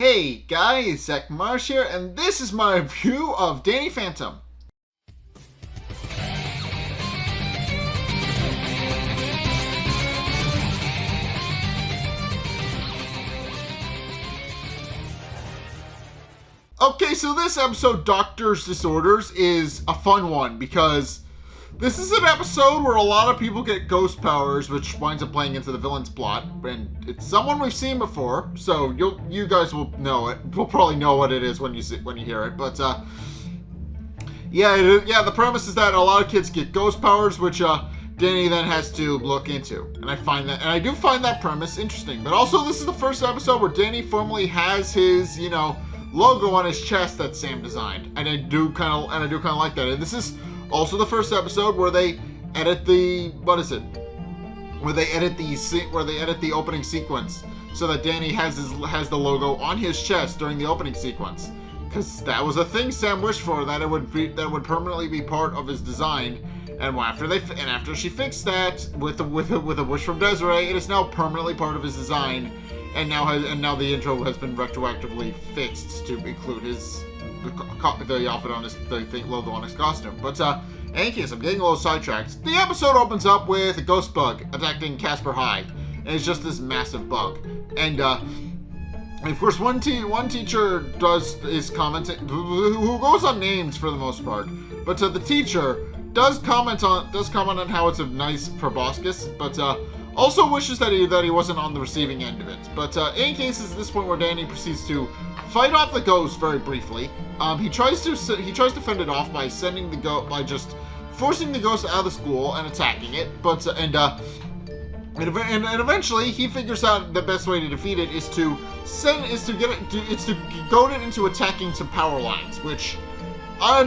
Hey guys, Zack here, and this is my review of Danny Phantom. Okay, so this episode, Doctor's Disorders, is a fun one because this is an episode where a lot of people get ghost powers, which winds up playing into the villain's plot, and it's someone we've seen before, so you guys will know it. We'll probably know what it is when you hear it. But the premise is that a lot of kids get ghost powers, which Danny then has to look into, and I do find that premise interesting. But also, this is the first episode where Danny formally has his logo on his chest that Sam designed, and I do kind of like that. And this is also the first episode where they edit the opening sequence so that Danny has the logo on his chest during the opening sequence, because that was a thing Sam wished for, that it would permanently be part of his design. And after she fixed that with a wish from Desiree, it is now permanently part of his design, and now the intro has been retroactively fixed to include the outfit on the logo on his costume. But in any case, I'm getting a little sidetracked. The episode opens up with a ghost bug attacking Casper High, and it's just this massive bug. And of course, one teacher is commenting, who goes on names for the most part, but the teacher does comment on how it's a nice proboscis, but also wishes that he wasn't on the receiving end of it. But in any case, it's this point where Danny proceeds to fight off the ghost very briefly. He tries to fend it off by just forcing the ghost out of the school and attacking it. But and eventually he figures out the best way to defeat it is to goad it into attacking some power lines, which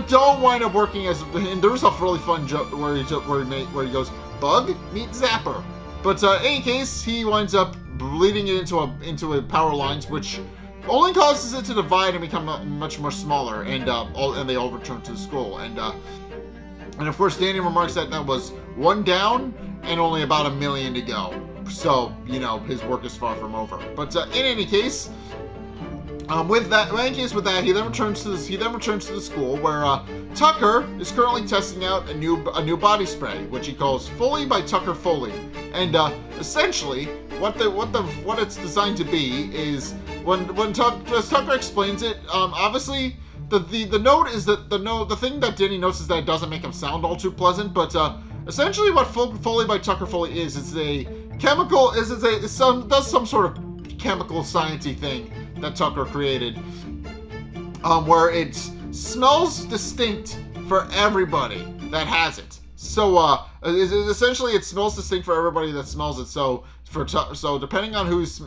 don't wind up working as. And there's a really fun joke where he goes, "Bug meet Zapper." But in any case, he winds up bleeding it into a power lines, which only causes it to divide and become much more smaller, and they all return to the school. And of course, Danny remarks that was one down and only about 1 million to go. So his work is far from over. But in any case, with that, he then returns to the school where Tucker is currently testing out a new body spray, which he calls Foley by Tucker Foley. And essentially, what it's designed to be is as Tucker explains it. Obviously, the note is that the thing that Danny notes is that it doesn't make him sound all too pleasant. But essentially, what Foley by Tucker Foley is a chemical. Does some sort of chemical sciencey thing that Tucker created, where it smells distinct for everybody that has it. So essentially, it smells distinct for everybody that smells it. So depending on who's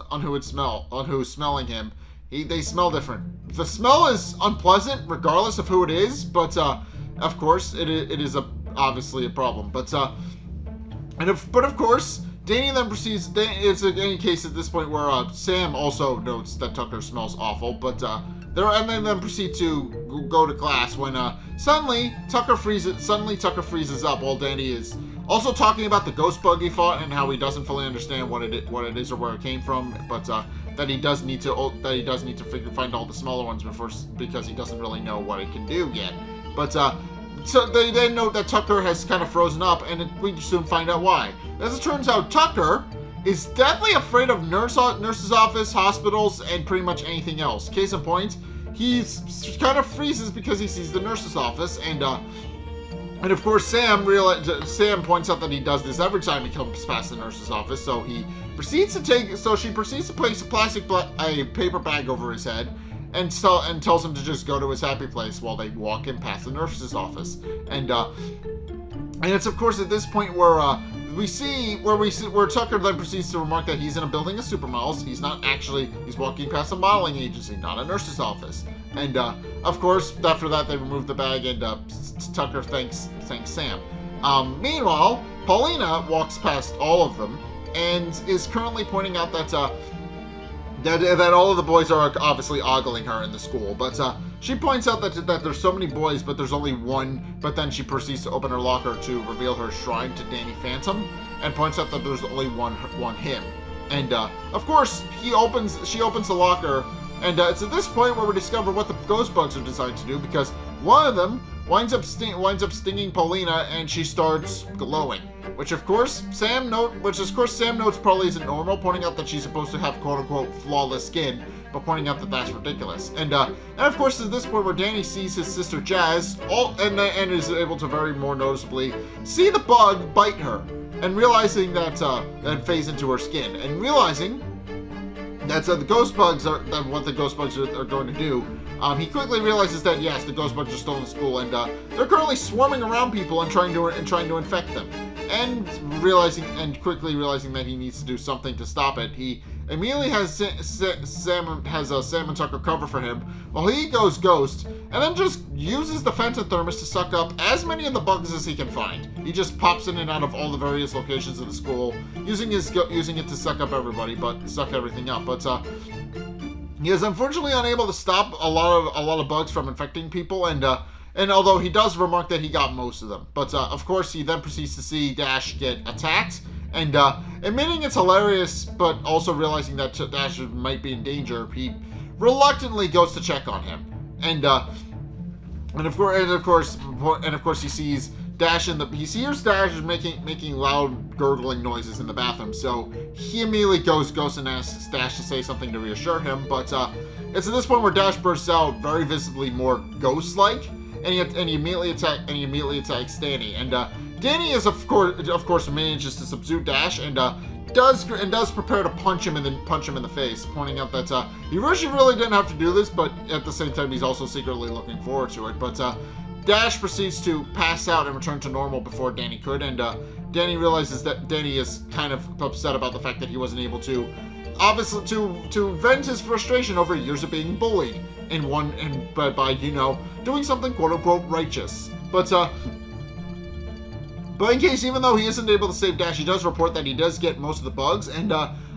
smelling him, they smell different. The smell is unpleasant regardless of who it is, but of course it is obviously a problem. But of course, Danny then proceeds. It's in any case at this point where Sam also notes that Tucker smells awful, but then proceed to go to class when suddenly Tucker freezes up while Danny is also talking about the ghost bug he fought and how he doesn't fully understand what it is or where it came from, but that he does need to find all the smaller ones because he doesn't really know what it can do yet. But so they then note that Tucker has kind of frozen up, and we soon find out why. As it turns out, Tucker is deathly afraid of nurse's office, hospitals, and pretty much anything else. Case in point, he kind of freezes because he sees the nurse's office, and of course Sam points out that he does this every time he comes past the nurse's office. So she proceeds to place a paper bag over his head, and tells him to just go to his happy place while they walk him past the nurse's office. And it's of course at this point where Tucker then proceeds to remark that he's in a building of supermodels. He's walking past a modeling agency, not a nurse's office. And of course, after that, they remove the bag, and Tucker thanks Sam. Meanwhile, Paulina walks past all of them and is currently pointing out that all of the boys are obviously ogling her in the school, but she points out that there's so many boys, but there's only one. But then she proceeds to open her locker to reveal her shrine to Danny Phantom, and points out that there's only one him. And of course, she opens the locker, And it's at this point where we discover what the ghost bugs are designed to do, because one of them winds up stinging Paulina, and she starts glowing. Which of course Sam notes probably isn't normal, pointing out that she's supposed to have quote-unquote flawless skin, but pointing out that that's ridiculous. And of course at this point where Danny sees his sister Jazz, and is able to very more noticeably see the bug bite her, and realizing that and phase into her skin, and realizing that's what the ghost bugs are going to do. He quickly realizes that yes, the ghost bugs are still in school, and they're currently swarming around people and trying to infect them. And quickly realizing that he needs to do something to stop it, he immediately has Sam and Tucker cover for him while he goes ghost, and then just uses the Phantom Thermos to suck up as many of the bugs as he can find. He just pops in and out of all the various locations of the school, using it to suck everything up. But he is unfortunately unable to stop a lot of bugs from infecting people, and although he does remark that he got most of them. But of course he then proceeds to see Dash get attacked, and admitting it's hilarious, but also realizing that Dash might be in danger, he reluctantly goes to check on him. And of course he sees Dash he hears Dash making loud gurgling noises in the bathroom, so he immediately goes ghost and asks Dash to say something to reassure him. But it's at this point where Dash bursts out very visibly more ghost-like, and he immediately attacks Danny. And Danny is of course manages to subdue Dash, and does prepare to punch him in the face, pointing out that he really didn't have to do this, but at the same time he's also secretly looking forward to it. But Dash proceeds to pass out and return to normal before Danny could, and Danny realizes that Danny is kind of upset about the fact that he wasn't able to, obviously, to vent his frustration over years of being bullied by doing something quote unquote righteous. But in case, even though he isn't able to save Dash, he does report that he does get most of the bugs, and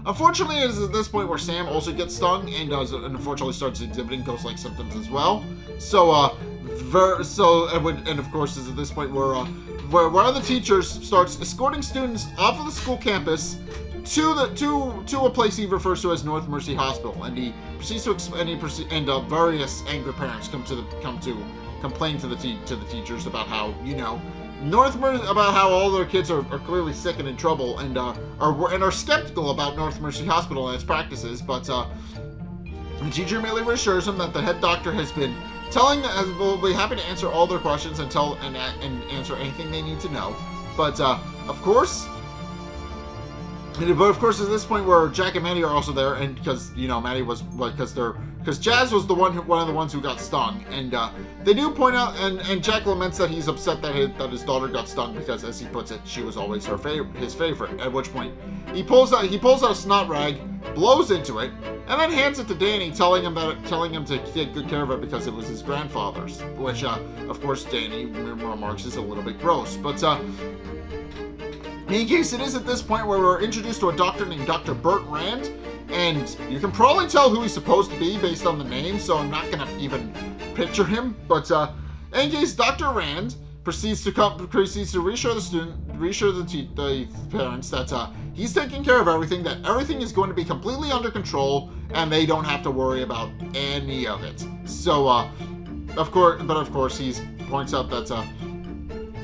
unfortunately it is at this point where Sam also gets stung and unfortunately starts exhibiting ghost-like symptoms as well. And of course is at this point where one of the teachers starts escorting students off of the school campus to a place he refers to as North Mercy Hospital, and he proceeds to various angry parents come to complain to the teachers about how about how all their kids are clearly sick and in trouble, and are skeptical about North Mercy Hospital and its practices. But the teacher immediately reassures them that the head doctor has been will be happy to answer all their questions and answer anything they need to know. But of course, at this point where Jack and Maddie are also there, and because Maddie was because Jazz was one of the ones who got stung, and they do point out, and Jack laments that he's upset that his daughter got stung because, as he puts it, she was always his favorite. At which point he pulls out a snot rag, blows into it, and then hands it to Danny, telling him to take good care of it because it was his grandfather's, which of course Danny remarks is a little bit gross. But in any case, it is at this point where we're introduced to a doctor named Dr. Burt Rand, and you can probably tell who he's supposed to be based on the name, so I'm not gonna even picture him. But in any case, Dr. Rand proceeds to reassure the parents that he's taking care of everything, that everything is going to be completely under control, and they don't have to worry about any of it. So of course he points out that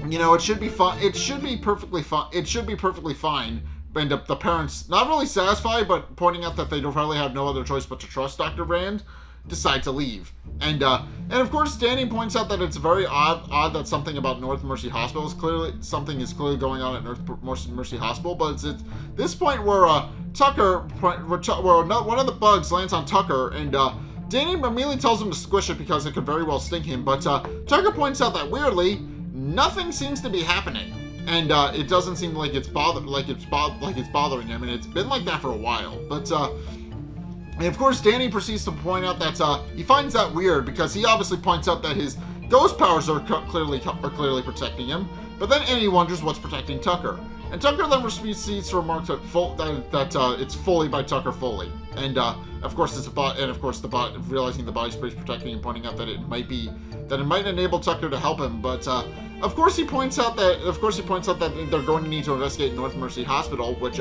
it should be fine. It should be perfectly fine. It should be perfectly fine. And the parents, not really satisfied, but pointing out that they don't really have no other choice but to trust Dr. Rand, decide to leave. And of course, Danny points out that it's very odd that something about North Mercy Hospital is clearly going on at North Mercy Hospital. But it's at this point where one of the bugs lands on Tucker, and Danny immediately tells him to squish it because it could very well sting him. But Tucker points out that weirdly, nothing seems to be happening, and it doesn't seem like it's bothering him, and it's been like that for a while. But and of course, Danny proceeds to point out that he finds that weird because he obviously points out that his ghost powers are clearly protecting him. But then Annie wonders what's protecting Tucker, and Tucker then proceeds to remark that it's Foley by Tucker Foley, and of course the bot realizing the body spray is protecting him, pointing out that it might enable Tucker to help him. But of course he points out that they're going to need to investigate North Mercy Hospital, which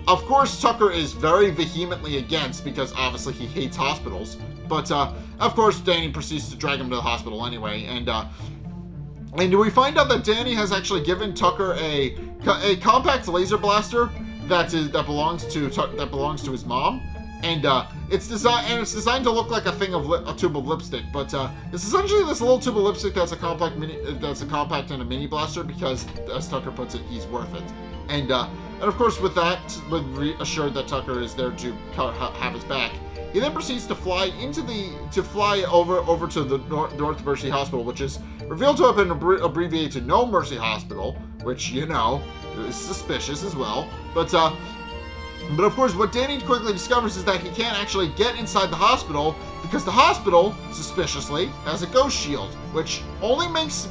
of course, Tucker is very vehemently against because obviously he hates hospitals. But, of course, Danny proceeds to drag him to the hospital anyway. And we find out that Danny has actually given Tucker a compact laser blaster that belongs to his mom. And it's designed to look like a tube of lipstick, but it's essentially this little tube of lipstick that's a compact and a mini blaster because, as Tucker puts it, he's worth it. And of course, with that, reassured that Tucker is there to have his back, he then proceeds to fly over to the North Mercy Hospital, which is revealed to have been abbreviated to No Mercy Hospital, which is suspicious as well, but of course, what Danny quickly discovers is that he can't actually get inside the hospital because the hospital, suspiciously, has a ghost shield, which only makes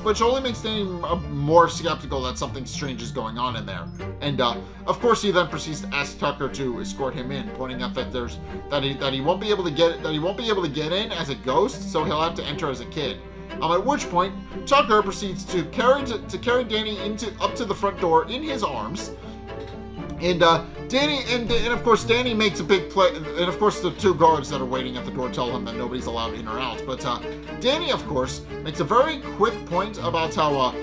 Danny more skeptical that something strange is going on in there. And of course, he then proceeds to ask Tucker to escort him in, pointing out that he won't be able to get in as a ghost, so he'll have to enter as a kid. At which point, Tucker proceeds to carry Danny up to the front door in his arms. And of course Danny makes a big play, and of course the two guards that are waiting at the door tell him that nobody's allowed in or out. But Danny, of course, makes a very quick point about how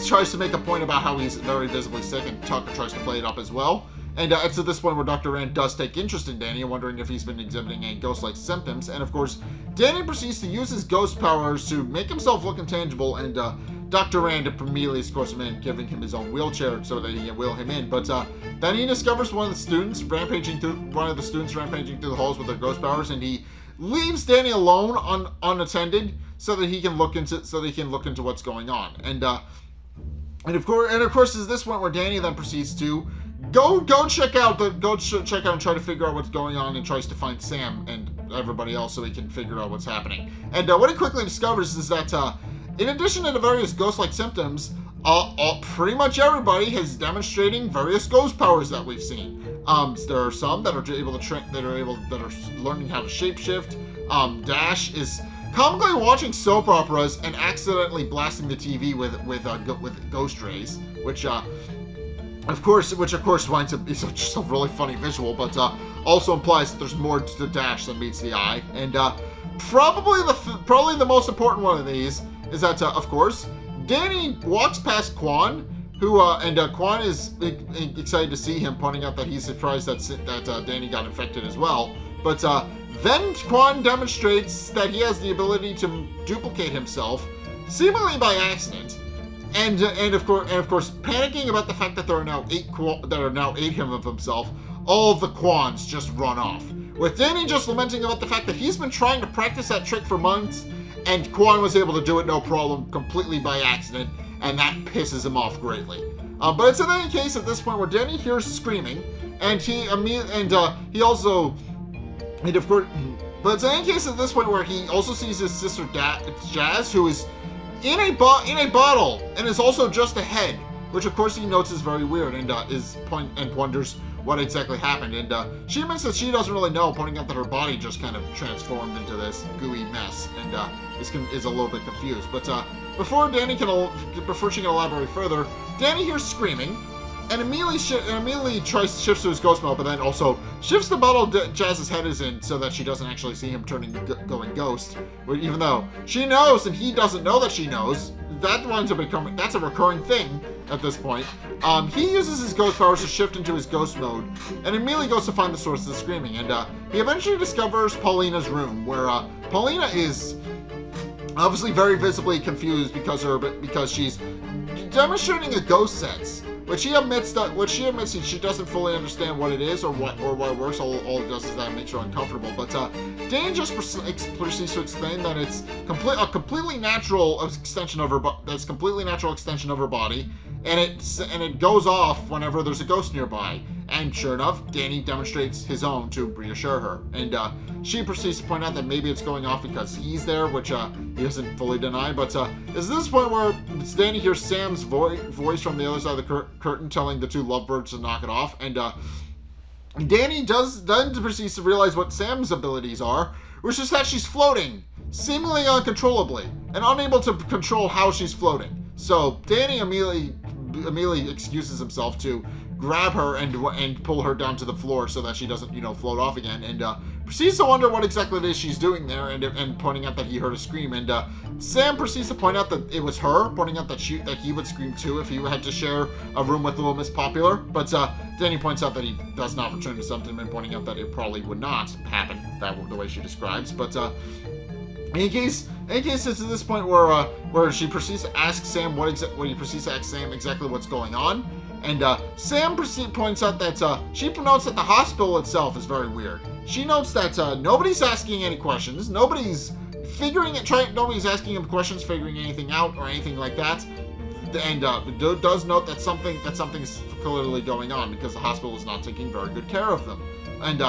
tries to make a point about how he's very visibly sick, and Tucker tries to play it up as well. And it's at this point where Dr. Rand does take interest in Danny, wondering if he's been exhibiting any ghost-like symptoms. And of course, Danny proceeds to use his ghost powers to make himself look intangible, and Dr. Rand immediately escorts him in, giving him his own wheelchair so that he can wheel him in. But then he discovers one of the students rampaging through the halls with their ghost powers, and he leaves Danny alone unattended so that he can look into what's going on. And of course, is this point where Danny then proceeds to go check out and try to figure out what's going on, and tries to find Sam and everybody else so he can figure out what's happening. And what he quickly discovers is that in addition to the various ghost-like symptoms, pretty much everybody is demonstrating various ghost powers that we've seen. There are some that are learning how to shapeshift. Dash is comically watching soap operas and accidentally blasting the TV with ghost rays, which of course winds up is just a really funny visual, but also implies that there's more to Dash than meets the eye. And probably the most important one of these is that, of course, Danny walks past Quan, and Quan is excited to see him, pointing out that he's surprised that Danny got infected as well. But then Quan demonstrates that he has the ability to duplicate himself, seemingly by accident, and of course, panicking about the fact that there are now 8 him of himself. All of the Quans just run off, with Danny just lamenting about the fact that he's been trying to practice that trick for months, and Quan was able to do it no problem, completely by accident, and that pisses him off greatly. But it's in any case at this point where Danny hears screaming, and but it's in any case at this point where he also sees his sister Jazz, who is in a bottle, and is also just ahead, which of course he notes is very weird, and wonders what exactly happened. And she admits that she doesn't really know, pointing out that her body just kind of transformed into this gooey mess, and is a little bit confused. But before she can elaborate further, Danny hears screaming, and immediately shifts to his ghost mode, but then also shifts the bottle Jazz's head is in so that she doesn't actually see him going ghost. Even though she knows and he doesn't know that she knows, that's a recurring thing at this point. He uses his ghost powers to shift into his ghost mode, and immediately goes to find the source of the screaming. And he eventually discovers Paulina's room, where Paulina is obviously very visibly confused because she's demonstrating a ghost sense, which she admits that she doesn't fully understand what it is or why it works. All it does is that it makes her uncomfortable. But Danny just proceeds to explain that it's a completely natural extension of her body, and it goes off whenever there's a ghost nearby. And sure enough, Danny demonstrates his own to reassure her. And she proceeds to point out that maybe it's going off because he's there, which he doesn't fully deny. But it's this point where Danny hears Sam's voice from the other side of the curtain telling the two lovebirds to knock it off. And Danny then proceeds to realize what Sam's abilities are, which is that she's floating, seemingly uncontrollably, and unable to control how she's floating. So Danny immediately excuses himself to grab her and pull her down to the floor so that she doesn't, float off again, and proceeds to wonder what exactly it is she's doing there, and pointing out that he heard a scream, and Sam proceeds to point out that it was her, pointing out that he would scream too if he had to share a room with Little Miss Popular, but Danny points out that he does not return to sentiment, pointing out that it probably would not happen the way she describes, but in any case, it's at this point where she proceeds to ask Sam exactly what's going on, and Sam points out that she notes that the hospital itself is very weird. She notes that nobody's asking any questions, nobody's asking him questions, figuring anything out or anything like that, and does note that something's clearly going on because the hospital is not taking very good care of them, And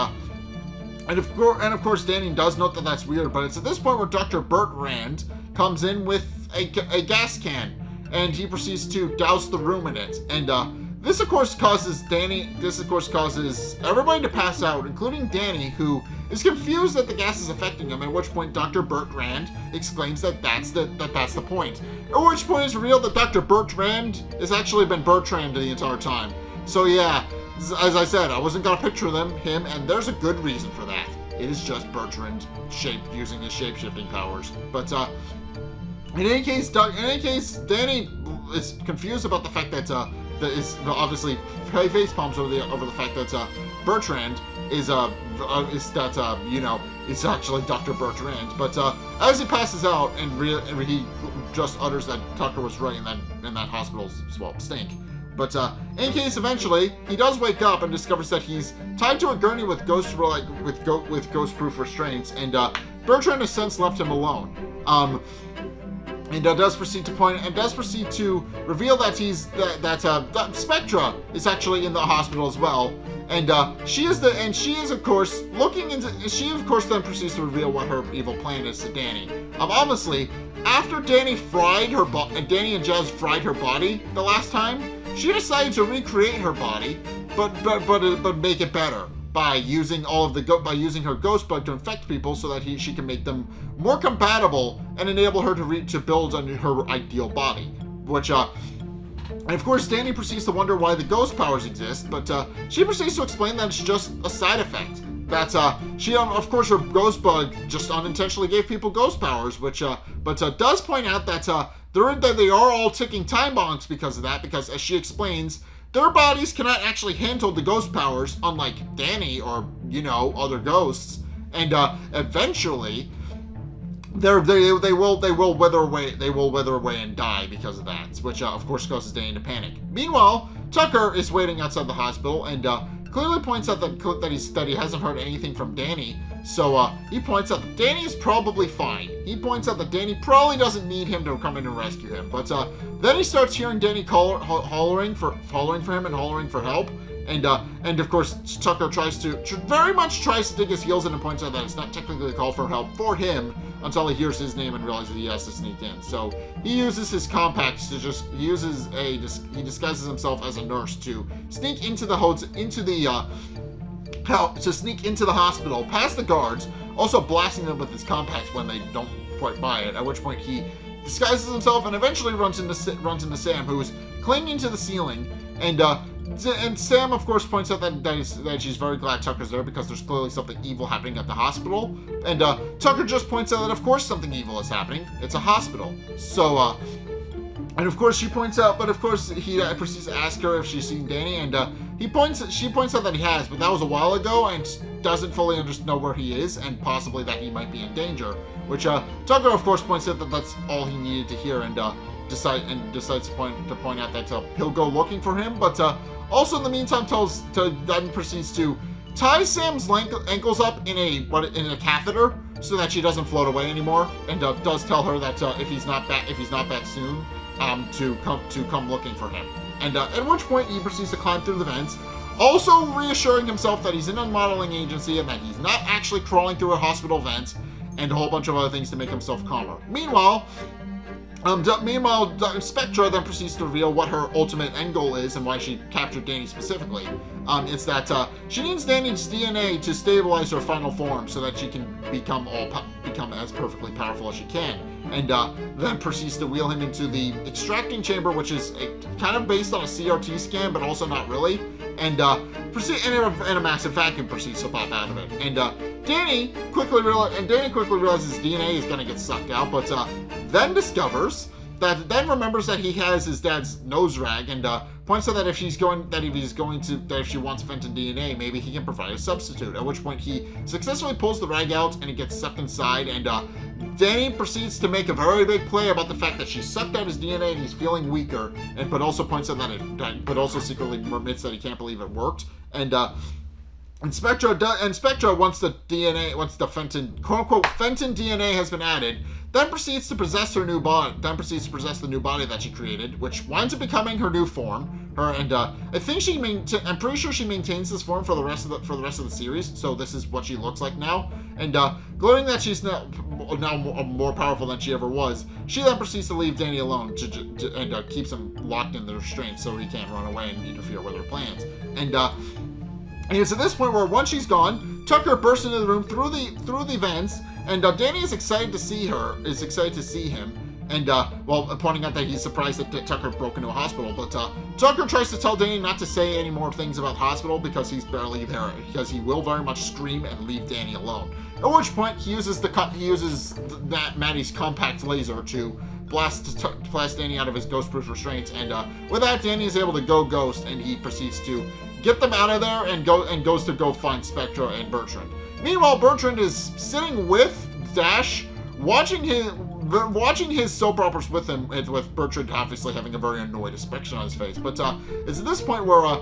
of course, Danny does note that that's weird, but it's at this point where Dr. Burt Rand comes in with a gas can, and he proceeds to douse the room in it. And this, of course, causes everybody to pass out, including Danny, who is confused that the gas is affecting him, at which point Dr. Burt Rand exclaims that that's the point. At which point it's revealed that Dr. Burt Rand has actually been Bertrand the entire time. So yeah, as I said, I wasn't going to picture him, and there's a good reason for that. It is just Bertrand using his shape-shifting powers. But in any case, Danny is confused about the fact that is obviously face palms over the fact that Bertrand is actually Dr. Bertrand. But as he passes out, and he just utters that Tucker was right in that hospital's stink. But in any case, eventually he does wake up and discovers that he's tied to a gurney with ghost-proof restraints, and Bertrand has since left him alone. And does proceed to reveal that Spectra is actually in the hospital as well, and she of course then proceeds to reveal what her evil plan is to Danny. Obviously, after Danny and Jazz fried her body the last time, she decided to recreate her body, but make it better by using her ghost bug to infect people so that she can make them more compatible and enable her to build on her ideal body. Which and of course, Danny proceeds to wonder why the ghost powers exist, but she proceeds to explain that it's just a side effect. That of course, her ghost bug just unintentionally gave people ghost powers, which does point out that they are all ticking time bombs because of that, because as she explains, their bodies cannot actually handle the ghost powers, unlike Danny or, other ghosts, and eventually they will wither away and die because of that, which of course causes Danny to panic. Meanwhile, Tucker is waiting outside the hospital and clearly points out that he hasn't heard anything from Danny. So he points out that Danny is probably fine. He points out that Danny probably doesn't need him to come in and rescue him. But then he starts hearing Danny hollering for him and hollering for help. And of course, Tucker very much tries to dig his heels in and points out that it's not technically a call for help for him until he hears his name and realizes he has to sneak in. So he uses his compacts he disguises himself as a nurse to sneak into the hospital, past the guards, also blasting them with his compacts when they don't quite buy it, at which point he disguises himself and eventually runs into Sam, who is clinging to the ceiling, and Sam, of course, points out that she's very glad Tucker's there because there's clearly something evil happening at the hospital. And Tucker just points out that, of course, something evil is happening. It's a hospital. So, and of course, she points out, but of course, he proceeds to ask her if she's seen Danny, and she points out that he has, but that was a while ago, and doesn't fully know where he is, and possibly that he might be in danger. Which Tucker, of course, points out that that's all he needed to hear, and decides to point out that he'll go looking for him, but also in the meantime then proceeds to tie Sam's ankles up in a catheter so that she doesn't float away anymore, and does tell her that if he's not back soon, to come looking for him. And at which point he proceeds to climb through the vents, also reassuring himself that he's in a modeling agency and that he's not actually crawling through a hospital vent, and a whole bunch of other things to make himself calmer. Meanwhile, Spectra then proceeds to reveal what her ultimate end goal is and why she captured Danny specifically. It's that she needs Danny's DNA to stabilize her final form so that she can become as perfectly powerful as she can. And then proceeds to wheel him into the extracting chamber, which is kind of based on a CRT scan, but also not really. And and a massive vacuum proceeds to pop out of it. And Danny quickly realizes DNA is going to get sucked out, but then remembers that he has his dad's nose rag, and points out that if she wants Fenton DNA, maybe he can provide a substitute. At which point he successfully pulls the rag out and it gets sucked inside, and Danny proceeds to make a very big play about the fact that she sucked out his DNA and he's feeling weaker, but also points out but also secretly admits that he can't believe it worked. And Spectra once the Fenton, quote unquote, Fenton DNA has been added, then proceeds to possess the new body that she created, which winds up becoming her new form. I'm pretty sure she maintains this form for the rest of the series. So this is what she looks like now. And gloating that she's now more powerful than she ever was, she then proceeds to leave Danny alone and keeps him locked in the restraints so he can't run away and interfere with her plans. And it's at this point where once she's gone, Tucker bursts into the room through the vents, and Danny is excited to see him, and pointing out that he's surprised that Tucker broke into a hospital. But Tucker tries to tell Danny not to say any more things about the hospital because he's barely there, because he will very much scream and leave Danny alone. At which point he uses Maddie's compact laser to blast Danny out of his ghost-proof restraints, and with that, Danny is able to go ghost, and he proceeds to get them out of there and goes to go find Spectra and Bertrand. Meanwhile, Bertrand is sitting with Dash, watching his soap operas with him, with Bertrand obviously having a very annoyed expression on his face. But it's at this point where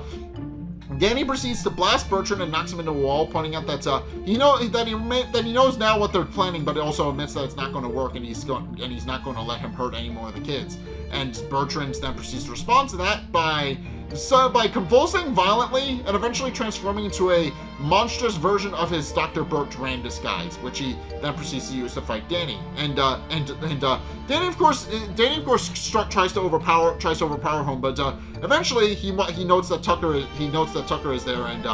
Danny proceeds to blast Bertrand and knocks him into a wall, pointing out that he knows now what they're planning, but also admits that it's not going to work, and he's not going to let him hurt any more of the kids. And Bertrand then proceeds to respond to that by convulsing violently and eventually transforming into a monstrous version of his Dr. Bertrand disguise, which he then proceeds to use to fight Danny. And Danny of course tries to overpower him, but eventually he notes that Tucker is there, and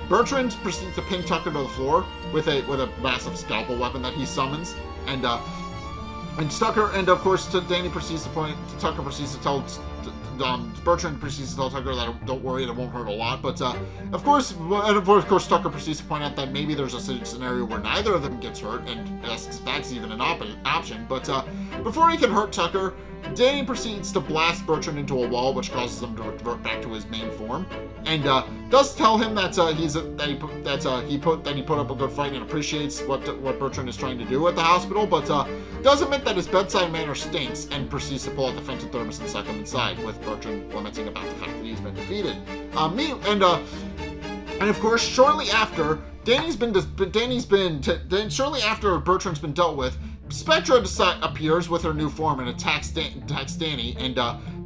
Bertrand proceeds to pin Tucker to the floor with a massive scalpel weapon that he summons, and of course Danny proceeds to Tucker proceeds to tell Bertrand proceeds to tell Tucker that don't worry, it won't hurt a lot. But of course Tucker proceeds to point out that maybe there's a scenario where neither of them gets hurt, and that's even an option. But before he can hurt Tucker, Danny proceeds to blast Bertrand into a wall, which causes him to revert back to his main form, and does tell him that he put up a good fight and appreciates what Bertrand is trying to do at the hospital, but does admit that his bedside manner stinks, and proceeds to pull out the Fenton thermos and suck him inside, with Bertrand lamenting about the fact that he's been defeated. And of course, shortly after Bertrand's been dealt with, Spectra appears with her new form and attacks Danny, and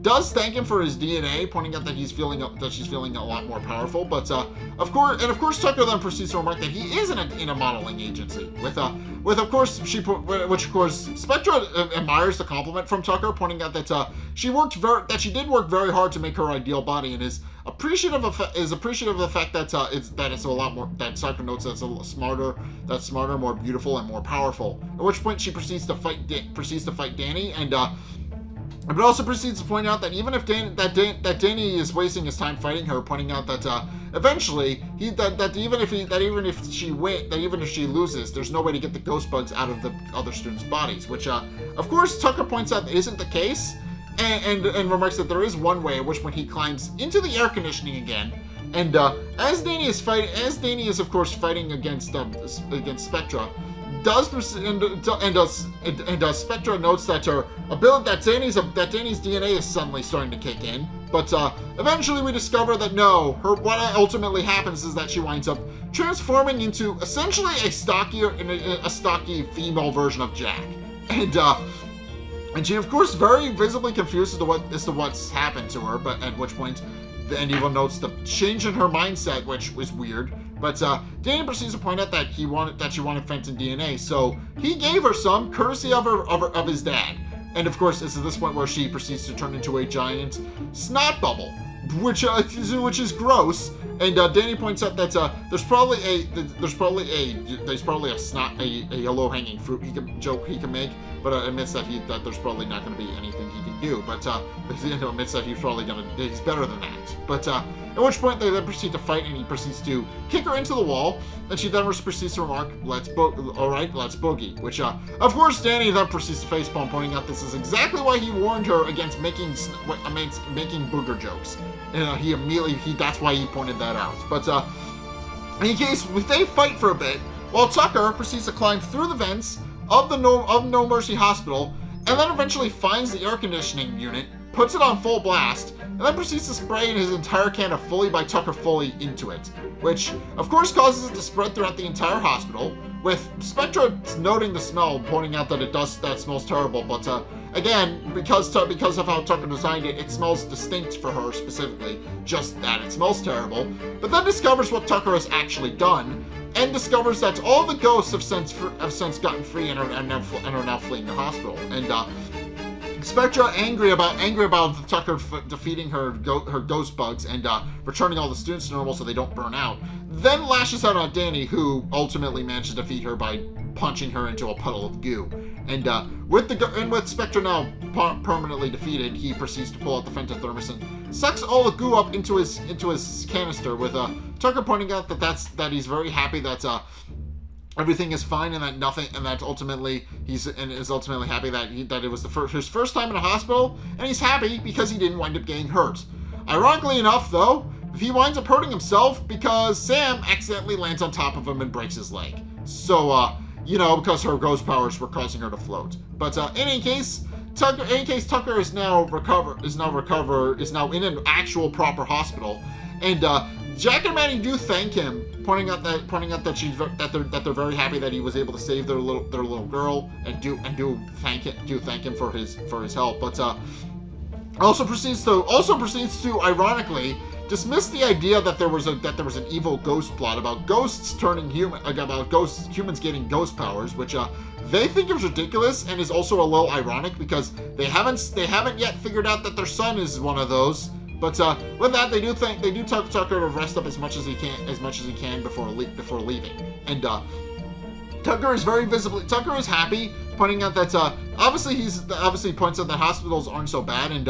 does thank him for his DNA, pointing out that she's feeling a lot more powerful. But of course Tucker then proceeds to remark that he is in a modeling agency, which of course Spectra admires the compliment from Tucker, pointing out that she did work very hard to make her ideal body, and is appreciative of the fact that it's a lot more, that Tucker notes that it's a little smarter, more beautiful, and more powerful. At which point she proceeds to fight Danny, and but also proceeds to point out that even if Danny is wasting his time fighting her, pointing out that eventually even if she loses, there's no way to get the ghost bugs out of the other students' bodies, which of course Tucker points out isn't the case, and remarks that there is one way, at which point he climbs into the air conditioning again. And as Danny is of course fighting against Spectra, Spectra notes that Danny's DNA is suddenly starting to kick in, but eventually we discover that what ultimately happens is that she winds up transforming into essentially a stocky female version of Jack, and she of course very visibly confused as to what's happened to her, but at which point and even notes the change in her mindset, which was weird. But Danny proceeds to point out that she wanted Fenton DNA, so he gave her some, courtesy of his dad. And of course, this is this point where she proceeds to turn into a giant snot bubble, which is gross. And Danny points out that there's probably a low hanging fruit joke he can make, but admits that there's probably not going to be anything he can do. But admits that he's better than that. But at which point they then proceed to fight, and he proceeds to kick her into the wall. And she then proceeds to remark, all right, let's boogie. Which of course Danny then proceeds to facepalm, pointing out this is exactly why he warned her against making booger jokes. And that's why he pointed that out. But in any case, they fight for a bit, while Tucker proceeds to climb through the vents of No Mercy Hospital, and then eventually finds the air conditioning unit, puts it on full blast, and then proceeds to spray his entire can of Fully by Tucker Fully into it, which of course causes it to spread throughout the entire hospital, with Spectra noting the smell, pointing out that smells terrible, but again, because of how Tucker designed it, it smells distinct for her specifically, just that it smells terrible, but then discovers what Tucker has actually done, and discovers that all the ghosts have since gotten free and are now fleeing the hospital. And Spectra, angry about Tucker defeating her ghost bugs and returning all the students to normal so they don't burn out, then lashes out on Danny, who ultimately manages to defeat her by punching her into a puddle of goo. And with Spectra now permanently defeated, he proceeds to pull out the Fentathermos and sucks all the goo up into his canister, with Tucker pointing out that he's very happy that everything is fine, and that ultimately is ultimately happy that it was his first time in a hospital, and he's happy because he didn't wind up getting hurt. Ironically enough, though, he winds up hurting himself because Sam accidentally lands on top of him and breaks his leg. So, because her ghost powers were causing her to float. But in any case, Tucker is now in an actual proper hospital, and Jack and Maddie do thank him, pointing out that they're very happy that he was able to save their little girl, and do thank him for his help. But also proceeds to ironically dismiss the idea that there was an evil ghost plot about humans getting ghost powers, which they think is ridiculous and is also a little ironic because they haven't yet figured out that their son is one of those. But with that, they do tell Tucker to rest up as much as he can before leaving. And Tucker is happy, pointing out that obviously points out that hospitals aren't so bad, and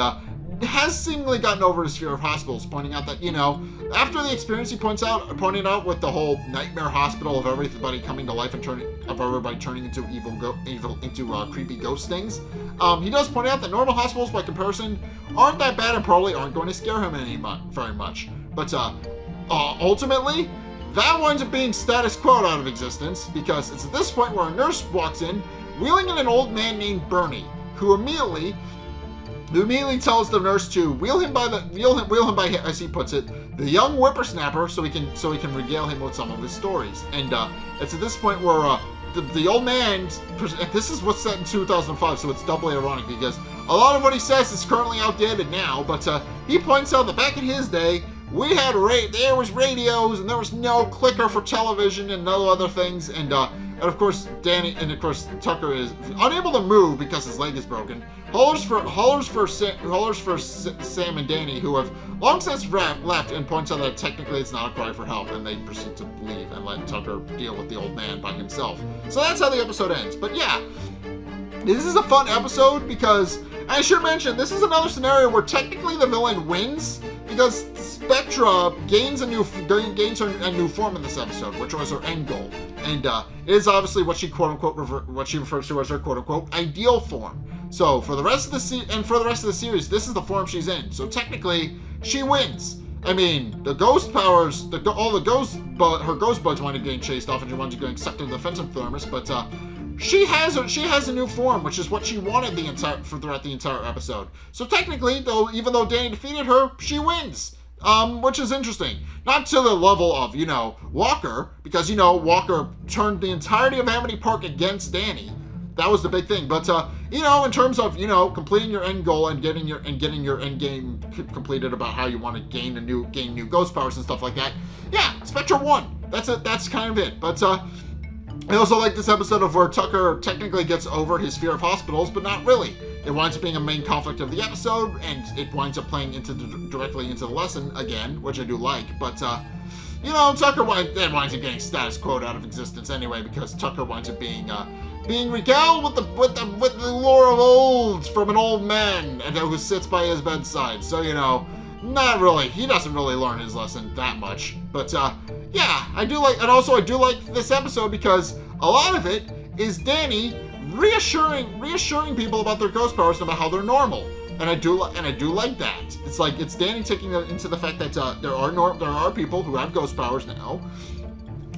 has seemingly gotten over his fear of hospitals, pointing out that, after the experience he pointed out with the whole nightmare hospital of everybody coming to life and turning into creepy ghost things, he does point out that normal hospitals by comparison aren't that bad and probably aren't going to scare him very much. But ultimately, that winds up being status quo out of existence, because it's at this point where a nurse walks in, wheeling in an old man named Bernie, who immediately tells the nurse to wheel him by, as he puts it, the young whippersnapper, so he can regale him with some of his stories. And it's at this point where the old man, this is what's set in 2005, so it's doubly ironic because a lot of what he says is currently outdated now, but he points out that back in his day, there was radios and there was no clicker for television and no other things, and of course Tucker is unable to move because his leg is broken. Hollers for Sam and Danny, who have long since left, and points out that technically it's not a cry for help, and they proceed to leave and let Tucker deal with the old man by himself. So that's how the episode ends. But yeah, this is a fun episode because I should mention this is another scenario where technically the villain wins, because Spectra gains a new form in this episode, which was her end goal, and it is obviously what she refers to as her quote unquote ideal form. So for the rest of the series, this is the form she's in. So technically, she wins. I mean, the ghost powers, her ghost bugs wind up getting chased off, and she winds up getting sucked into the Fentathermos, but she has a new form, which is what she wanted throughout the entire episode. So technically, even though Danny defeated her, she wins. Which is interesting. Not to the level of, Walker, because, Walker turned the entirety of Amity Park against Danny. That was the big thing. But, in terms of, completing your end goal and getting your end game completed about how you want to gain new ghost powers and stuff like that, yeah, Spectra won. That's kind of it. But, I also like this episode of where Tucker technically gets over his fear of hospitals, but not really. it winds up being a main conflict of the episode, and it winds up playing directly into the lesson again, which I do like. But you know, Tucker winds up getting status quo out of existence anyway, because Tucker winds up being regaled with the lore of old from an old man who sits by his bedside. So, you know, not really. He doesn't really learn his lesson that much. But yeah, I do like, and also I do like this episode because a lot of it is Danny reassuring people about their ghost powers and about how they're normal. And I do like that. It's like it's Danny taking into the fact that there are people who have ghost powers now,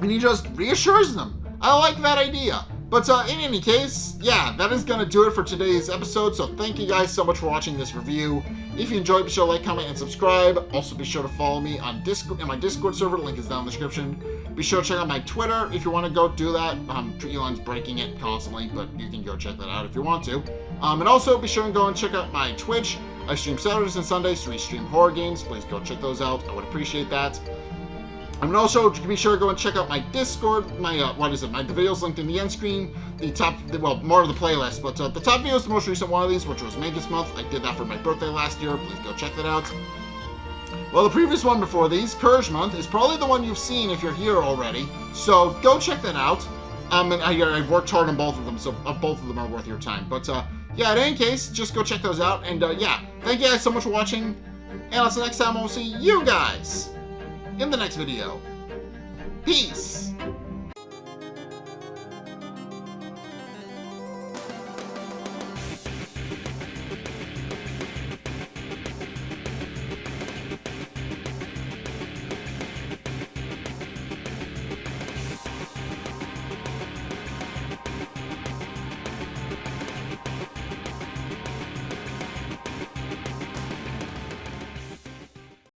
and he just reassures them. I like that idea. But in any case, yeah, that is going to do it for today's episode. So thank you guys so much for watching this review. If you enjoyed, be sure to like, comment, and subscribe. Also, be sure to follow me on Discord, in my Discord server. The link is down in the description. Be sure to check out my Twitter if you want to go do that. Elon's breaking it constantly, but you can go check that out if you want to. And also, be sure and go and check out my Twitch. I stream Saturdays and Sundays, so we stream horror games. Please go check those out. I would appreciate that. And also, be sure to go and check out my Discord, my the videos linked in the end screen, more of the playlist, but the top video is the most recent one of these, which was Magus Month. I did that for my birthday last year. Please go check that out. Well, the previous one before these, Courage Month, is probably the one you've seen if you're here already, so go check that out. And I've worked hard on both of them, so both of them are worth your time. But yeah, in any case, just go check those out, and yeah, thank you guys so much for watching, and until next time, we'll see you guys in the next video. Peace!